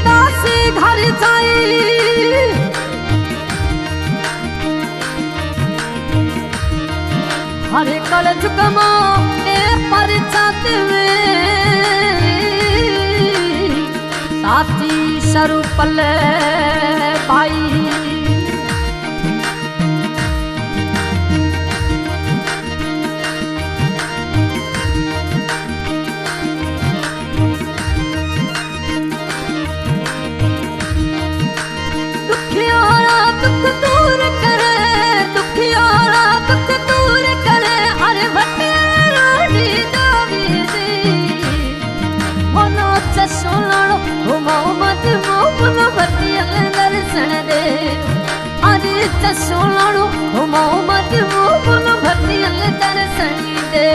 दासी घर जाई हरे कल चुकमो ए पर चाते में साथी शरु पले भाई सोलाणो मोहम्मद मोहन भक्ति दर्शन दे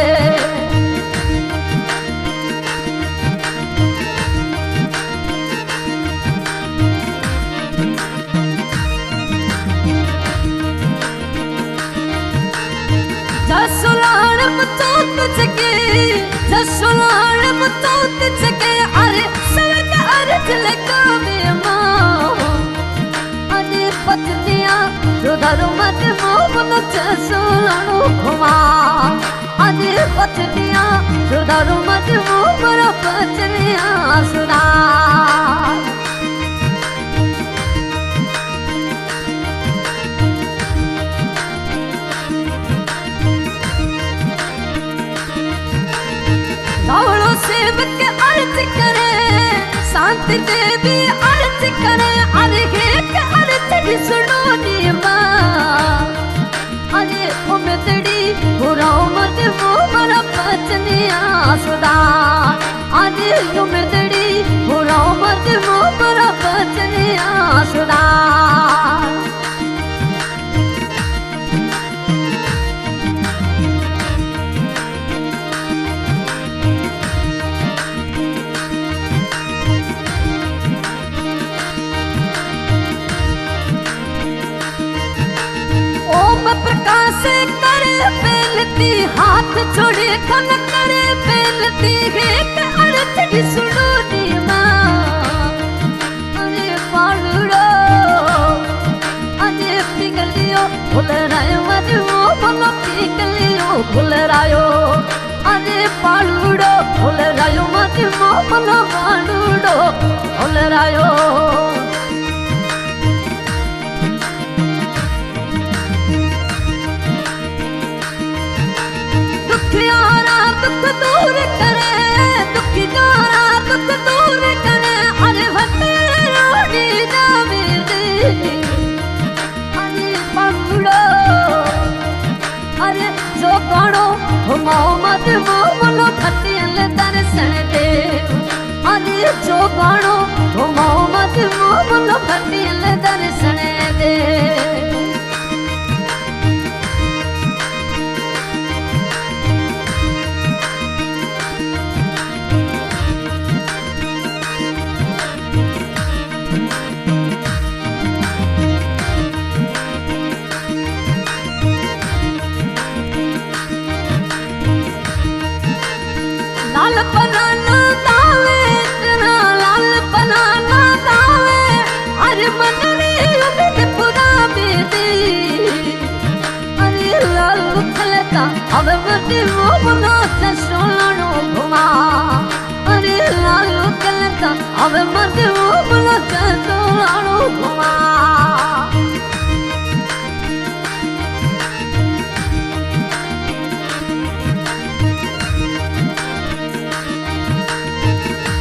जसोलाण मुतोत जगे जसोलाण मुतोत जगे अरे सड़क अर्थ लगावे मां अरे पत्नियां सुधारो मत मोहन सोलाणो घुमा अरे पत्नियां सुधारो मत मोहन पत्नियां सुधार दौड़ो सेवक अर्ज करे शांति देवी अर्ज करे अरे एक अर्ज सुनो नी मां अरे उमदड़ी बुराओ मत वो मरा पचनिया सुधार अरे उमदड़ी बुराओ मत वो मरा पचनिया सुधार प्रकाश करे पेलती हाथ छोड़े खन करे पेलती एक अर्थ की सुनो नी मां अरे पालुड़ो अरे पिघलियो भूल रायो मत वो बोलो पिघलियो भूल रायो अरे पालुड़ो भूल रायो मत वो बोलो पालुड़ो भूल रायो दुख दूर करे दुखी जारा दुख दूर करे अरे भटे रोटी जावे दे अरे पगड़ो अरे जो गणो मोहम्मद मोहम्मद खतियल दर्शन दे अरे जो गणो मोहम्मद मोहम्मद खतियल दर्शन दे लाल बनाना दावे इतना लाल बनाना दावे अरे मनरी उम्मीद पूरा बेदे अरे लाल खलता अब मते वो बना सोलाणो घुमा अरे लाल खलता अब मते वो बना सोलाणो घुमा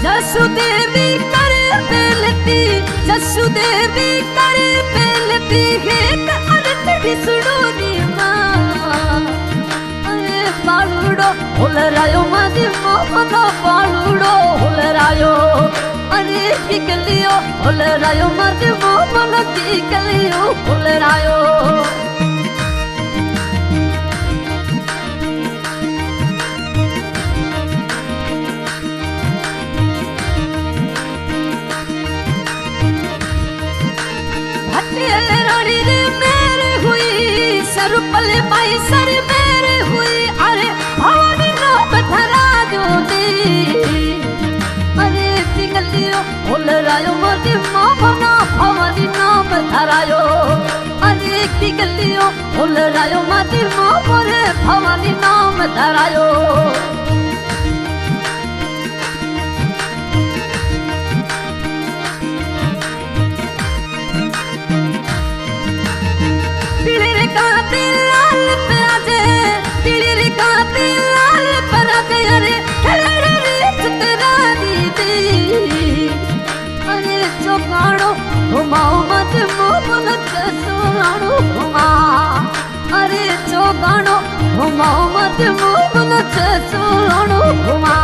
जसुदेवी करे बेलती जसुदेवी करे बेलती एक अर्थ भी सुनो नी मां अरे पालुड़ो भूल रायो मत मोहन पालुड़ो भूल रायो अरे पिघलियो भूल रायो मत मोहन पिघलियो भूल रायो रानी रे मेरे हुई सर पले पाई सर मेरे हुई अरे भवानी नो बथरा जो दे अरे पिघलियो भूल रायो मत धरायो अरे की गलियो भूल रायो माटी मोर भवानी नाम धरायो लाल पराजे पीली काती लाल पराजे अरे चितरा दी अरे चौकाणो घुमाओ मत मोहन सोनाणो घुमा अरे चौकाणो घुमाओ मत मोहन सोनाणो घुमा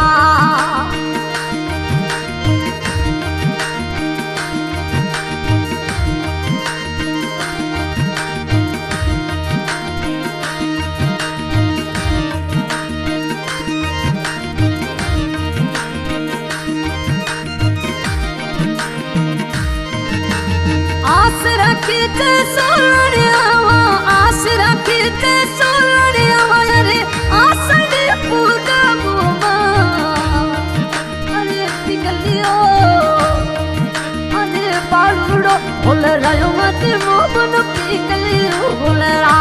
आस रखते सोनियावा आस रखते सोनियावा अरे आसने पूजा बुमा अरे पिगलियो अरे पालुड़ो भूल रायो मत मोहन पिगलियो भूल रा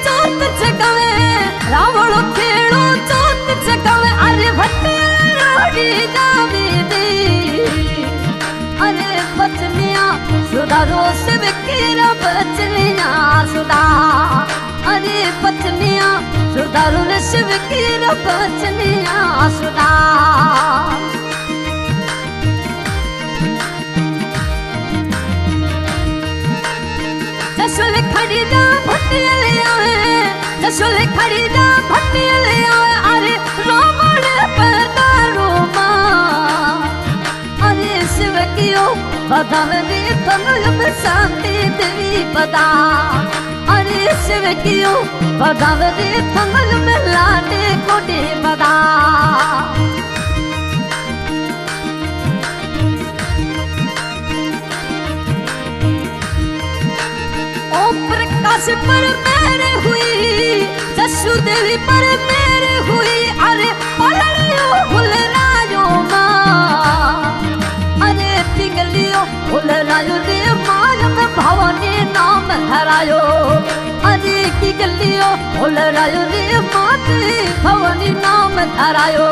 चोत जगावे रावणो खेड़ो चोत जगावे अरे भट्टे रोड़ी जावे दे अरे बचनिया सुधारो से विकेरा बचनिया सुधा अरे बचनिया सुधारो से विकेरा बचनिया सुधा जसोले खड़ी जा भट्टिया ले आवे जसोले खड़ी जा भट्टिया ले आवे अरे रावण पधारो मां अरे शिव कियो बधावे दे तनु शांति देवी पदा अरे शिव कियो बधावे दे तनु में लाडे कोटे पदा प्रकाश पर मेरे हुई जसु देवी पर मेरे हुई अरे पलड़ियो भूल रायो मां अरे पिगलियो भूल रायो दे मान में भवानी नाम धरायो अरे की गलियो भूल रायो दे माते भवानी नाम धरायो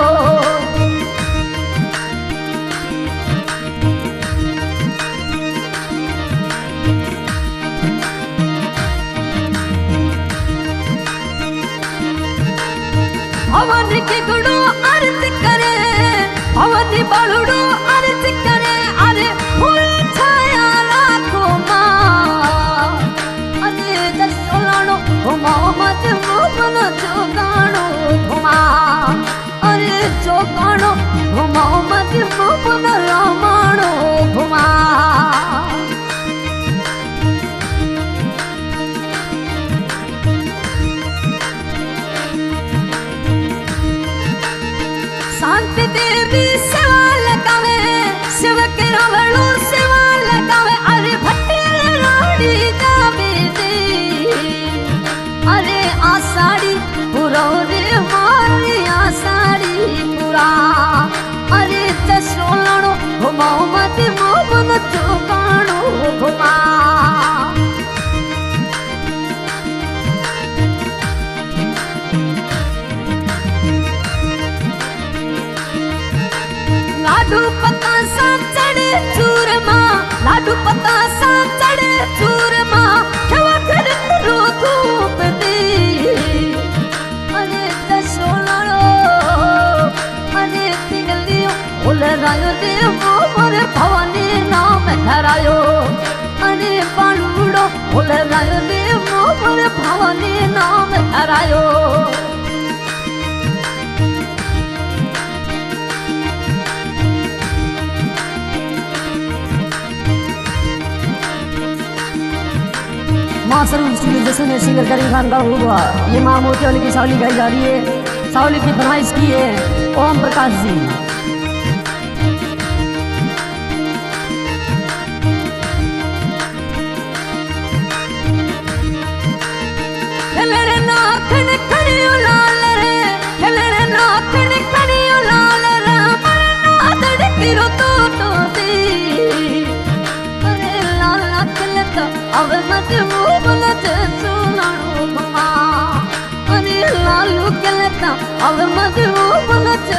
भवानी के गुड़ो अर्ज करे भवानी बालुड़ो अर्ज करे अरे फूल छाया राखो मां अरे जसोलाणो घुमाओ मत मोहन चौकाणो घुमा अरे चौकाणो घुमाओ मत मोहन रामाणो घुमा शांति देवी सेवा लगावे शिव के रावणो सेवा लगावे अरे भट्टिया रोड़ी जावे दे अरे आषाढ़ी पूरा रे मारी आषाढ़ी पूरा अरे जसोलाणो घुमाओ मत मोहन चौकाणो घुमा लाडू पता सा चढ़े चूरमा लाडू पता सा चढ़े चूरमा खवा कर रो धूप दे अरे जसोलाणो अरे पिगलियो भूल रायो दे मोर भवानी नाम धरायो अरे पालुड़ो भूल रायो दे मोर भवानी नाम धरायो माँ सरूर स्टूडियो जैसे में सिंगर करीम खान का हुआ ये माँ मोतियाली की सावली गाई जा रही है। सावली की फरमाइश की है ओम प्रकाश जी। किरो तो दी अरे लाला कलता अब मत वो बोलत सुनाड़ो मम्मा अरे लालू कलता अब मत वो बोलत